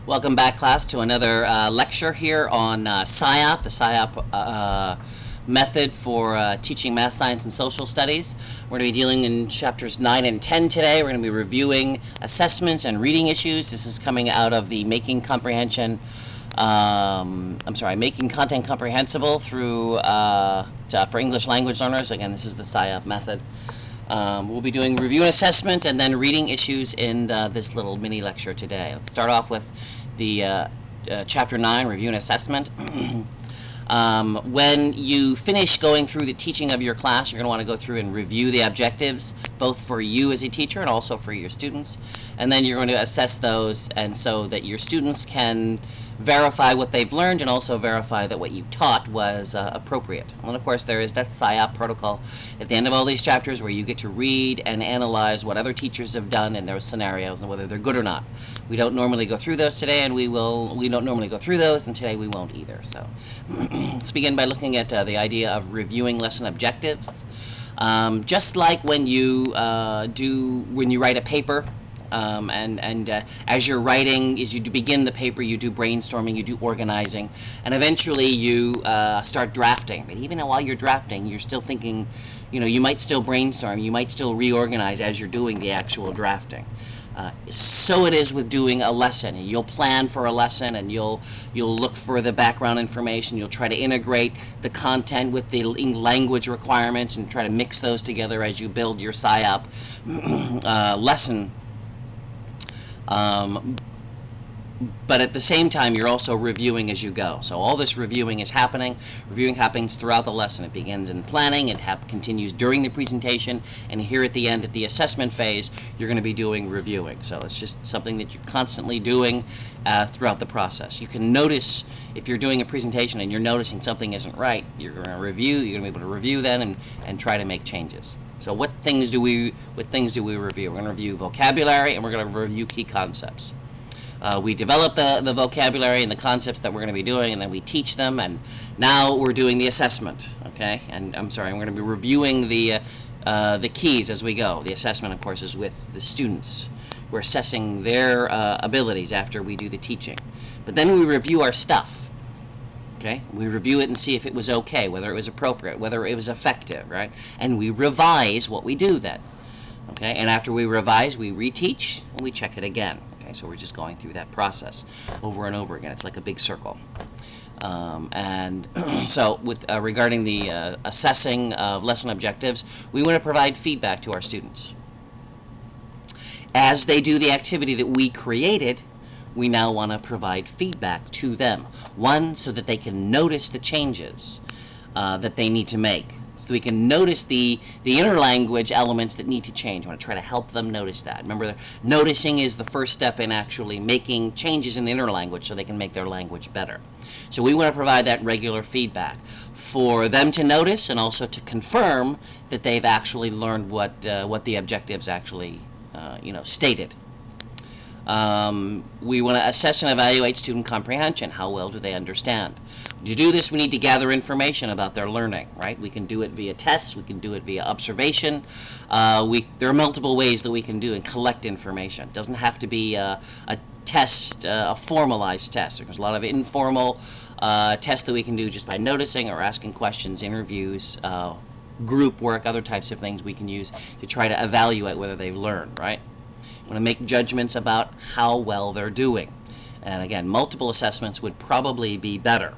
Welcome back, class, to another lecture here on SIOP, the SIOP method for teaching math, science, and social studies. We're going to be dealing in chapters 9 and 10 today. We're going to be reviewing assessments and reading issues. This is coming out of the Making Content Comprehensible through for English language learners. Again, this is the SIOP method. We'll be doing review and assessment and then reading issues in this little mini lecture today. Let's start off with the Chapter 9, Review and Assessment. When you finish going through the teaching of your class, you're going to want to go through and review the objectives, both for you as a teacher and also for your students. And then you're going to assess those, and so that your students can verify what they've learned and also verify that what you taught was appropriate. And of course there is that SIOP protocol at the end of all these chapters where you get to read and analyze what other teachers have done in those scenarios and whether they're good or not. We don't normally go through those today, and we don't normally go through those, and today we won't either. So let's begin by looking at the idea of reviewing lesson objectives. Just like when you write a paper, as you're writing, as you begin the paper, you do brainstorming, you do organizing, and eventually you start drafting. But even while you're drafting, you're still thinking, you might still brainstorm, you might still reorganize as you're doing the actual drafting. So it is with doing a lesson. You'll plan for a lesson, and you'll look for the background information. You'll try to integrate the content with the language requirements and try to mix those together as you build your SIOP lesson. But at the same time, you're also reviewing as you go. So all this reviewing is happening. Reviewing happens throughout the lesson. It begins in planning, it continues during the presentation, and here at the end, at the assessment phase, you're going to be doing reviewing. So it's just something that you're constantly doing throughout the process. You can notice if you're doing a presentation and you're noticing something isn't right, you're going to review. You're going to be able to review then and try to make changes. So what things do we review? We're going to review vocabulary, and we're going to review key concepts. We develop the vocabulary and the concepts that we're going to be doing, and then we teach them, and now we're doing the assessment, okay? And I'm going to be reviewing the keys as we go. The assessment, of course, is with the students. We're assessing their abilities after we do the teaching. But then we review our stuff, okay? We review it and see if it was okay, whether it was appropriate, whether it was effective, right? And we revise what we do then, okay? And after we revise, we reteach, and we check it again. Okay, so we're just going through that process over and over again. It's like a big circle. And so with regarding the assessing of lesson objectives, we want to provide feedback to our students. As they do the activity that we created, we now want to provide feedback to them. One, so that they can notice the changes that they need to make. So we can notice the inner language elements that need to change. I want to try to help them notice that. Remember, noticing is the first step in actually making changes in the inner language so they can make their language better. So we want to provide that regular feedback for them to notice and also to confirm that they've actually learned what the objectives actually stated. We want to assess and evaluate student comprehension. How well do they understand? To do this, we need to gather information about their learning, right? We can do it via tests. We can do it via observation. There are multiple ways that we can do and collect information. It doesn't have to be a test, a formalized test. There's a lot of informal tests that we can do just by noticing or asking questions, interviews, group work, other types of things we can use to try to evaluate whether they've learned, right? We want to make judgments about how well they're doing. And again, multiple assessments would probably be better.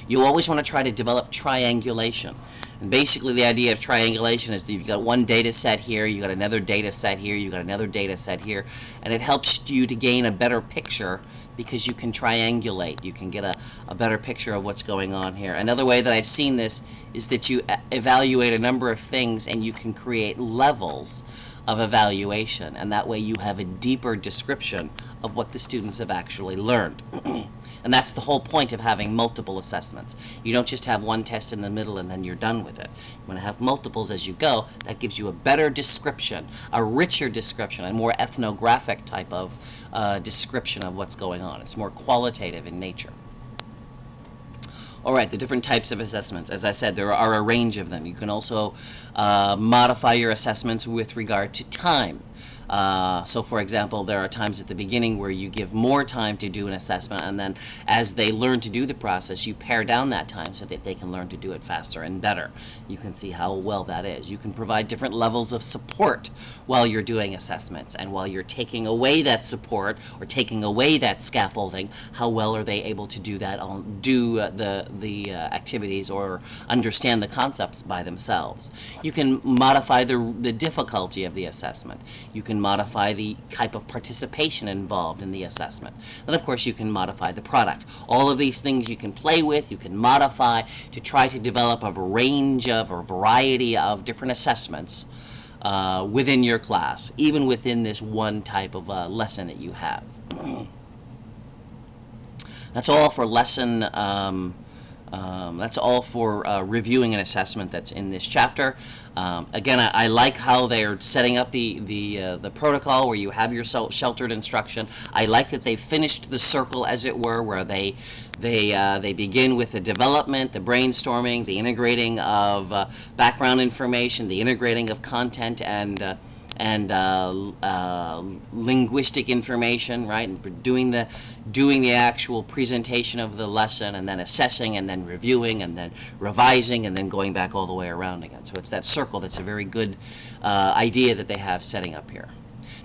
You always want to try to develop triangulation. And basically the idea of triangulation is that you've got one data set here, you've got another data set here, you've got another data set here, and it helps you to gain a better picture because you can triangulate. You can get a better picture of what's going on here. Another way that I've seen this is that you evaluate a number of things and you can create levels of evaluation, and that way you have a deeper description of what the students have actually learned. And that's the whole point of having multiple assessments. You don't just have one test in the middle and then you're done with it. You want to have multiples as you go. That gives you a better description, a richer description, a more ethnographic type of description of what's going on. It's more qualitative in nature. All right, the different types of assessments. As I said, there are a range of them. You can also modify your assessments with regard to time. So for example, there are times at the beginning where you give more time to do an assessment, and then as they learn to do the process, you pare down that time so that they can learn to do it faster and better. You can see how well that is. You can provide different levels of support while you're doing assessments, and while you're taking away that support or taking away that scaffolding, how well are they able to do that, the activities or understand the concepts by themselves. You can modify the difficulty of the assessment. You can modify the type of participation involved in the assessment. And of course you can modify the product. All of these things you can play with, you can modify to try to develop a range of or variety of different assessments within your class, even within this one type of lesson that you have. That's all for lesson that's all for reviewing an assessment that's in this chapter. Again, I like how they're setting up the protocol where you have your sheltered instruction. I like that they finished the circle, as it were, where they begin with the development, the brainstorming, the integrating of background information, the integrating of content and linguistic information, right? And doing the actual presentation of the lesson, and then assessing, and then reviewing, and then revising, and then going back all the way around again. So it's that circle that's a very good idea that they have setting up here.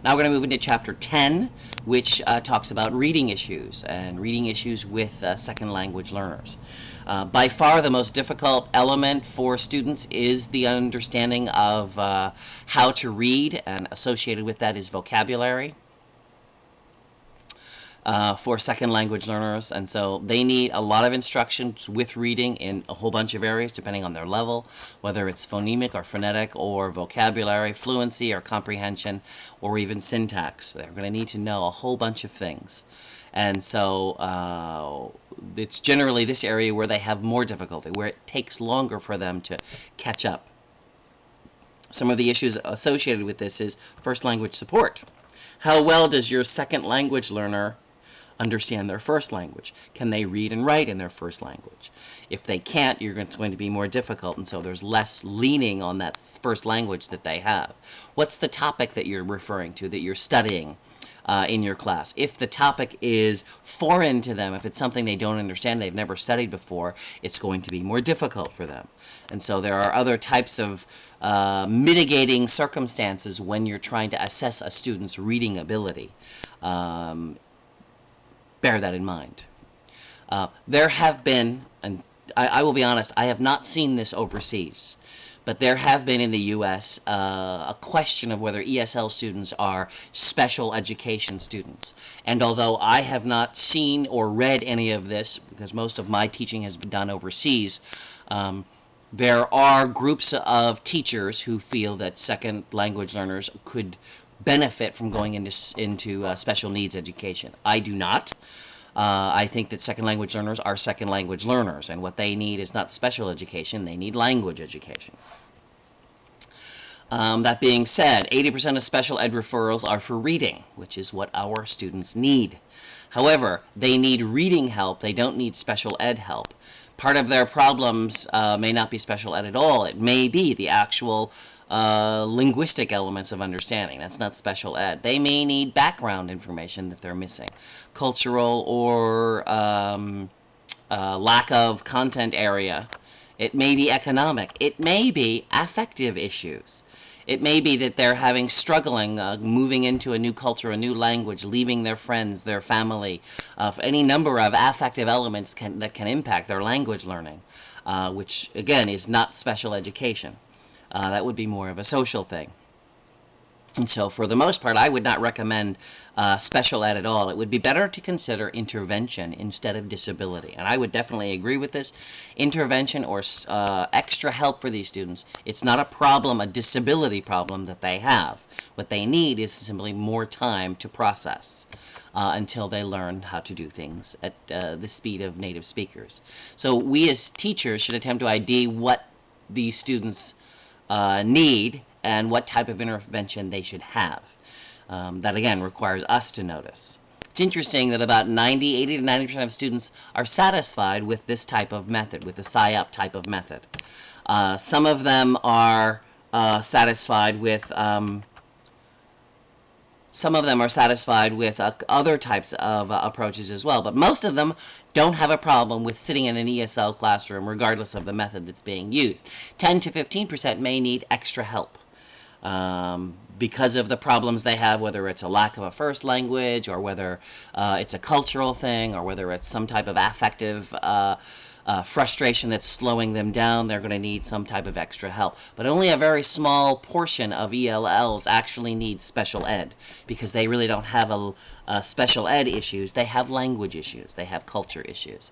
Now we're going to move into Chapter 10, which talks about reading issues, and reading issues with second language learners. By far the most difficult element for students is the understanding of how to read, and associated with that is vocabulary for second language learners. And so they need a lot of instructions with reading in a whole bunch of areas depending on their level, whether it's phonemic or phonetic or vocabulary, fluency or comprehension, or even syntax. They're going to need to know a whole bunch of things. And so it's generally this area where they have more difficulty, where it takes longer for them to catch up. Some of the issues associated with this is first language support. How well does your second language learner understand their first language? Can they read and write in their first language? If they can't, it's going to be more difficult, and so there's less leaning on that first language that they have. What's the topic that you're referring to, that you're studying in your class? If the topic is foreign to them, if it's something they don't understand, they've never studied before, it's going to be more difficult for them. And so there are other types of mitigating circumstances when you're trying to assess a student's reading ability. Bear that in mind. There have been, and I will be honest, I have not seen this overseas, but there have been in the U.S. A question of whether ESL students are special education students. And although I have not seen or read any of this, because most of my teaching has been done overseas, there are groups of teachers who feel that second language learners could benefit from going into special needs education. I do not. I think that second language learners are second language learners, and what they need is not special education, they need language education. That being said, 80% of special ed referrals are for reading, which is what our students need. However, they need reading help, they don't need special ed help. Part of their problems may not be special ed at all. It may be the actual linguistic elements of understanding. That's not special ed. They may need background information that they're missing. Cultural or lack of content area. It may be economic. It may be affective issues. It may be that they're struggling, moving into a new culture, a new language, leaving their friends, their family, any number of affective elements that can impact their language learning, which, again, is not special education. That would be more of a social thing. And so, for the most part, I would not recommend special ed at all. It would be better to consider intervention instead of disability. And I would definitely agree with this. Intervention or extra help for these students, it's not a problem, a disability problem that they have. What they need is simply more time to process until they learn how to do things at the speed of native speakers. So we as teachers should attempt to ID what these students need and what type of intervention they should have. That, again, requires us to notice. It's interesting that about 80 to 90% of students are satisfied with this type of method, with the SIOP type of method. Some of them are satisfied with Some of them are satisfied with other types of approaches as well, but most of them don't have a problem with sitting in an ESL classroom regardless of the method that's being used. 10 to 15% may need extra help because of the problems they have, whether it's a lack of a first language, or whether it's a cultural thing, or whether it's some type of affective frustration that's slowing them down. They're going to need some type of extra help. But only a very small portion of ELLs actually need special ed, because they really don't have special ed issues. They have language issues. They have culture issues.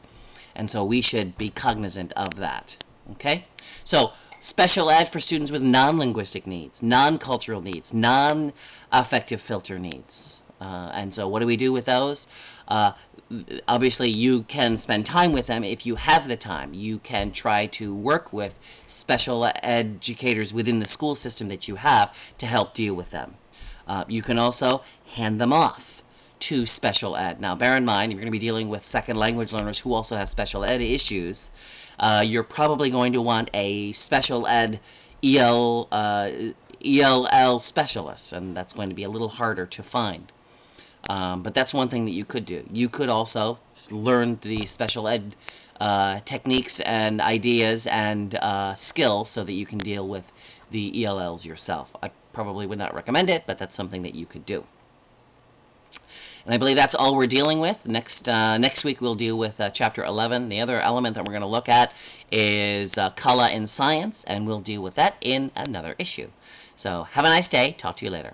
And so we should be cognizant of that. Okay? So special ed for students with non-linguistic needs, non-cultural needs, non-affective filter needs. And so what do we do with those? Obviously, you can spend time with them if you have the time. You can try to work with special educators within the school system that you have to help deal with them. You can also hand them off to special ed. Now, bear in mind, if you're going to be dealing with second language learners who also have special ed issues, you're probably going to want a special ed ELL specialist, and that's going to be a little harder to find. But that's one thing that you could do. You could also learn the special ed techniques and ideas and skills so that you can deal with the ELLs yourself. I probably would not recommend it, but that's something that you could do. And I believe that's all we're dealing with. Next week we'll deal with Chapter 11. The other element that we're going to look at is COLA in science, and we'll deal with that in another issue. So have a nice day. Talk to you later.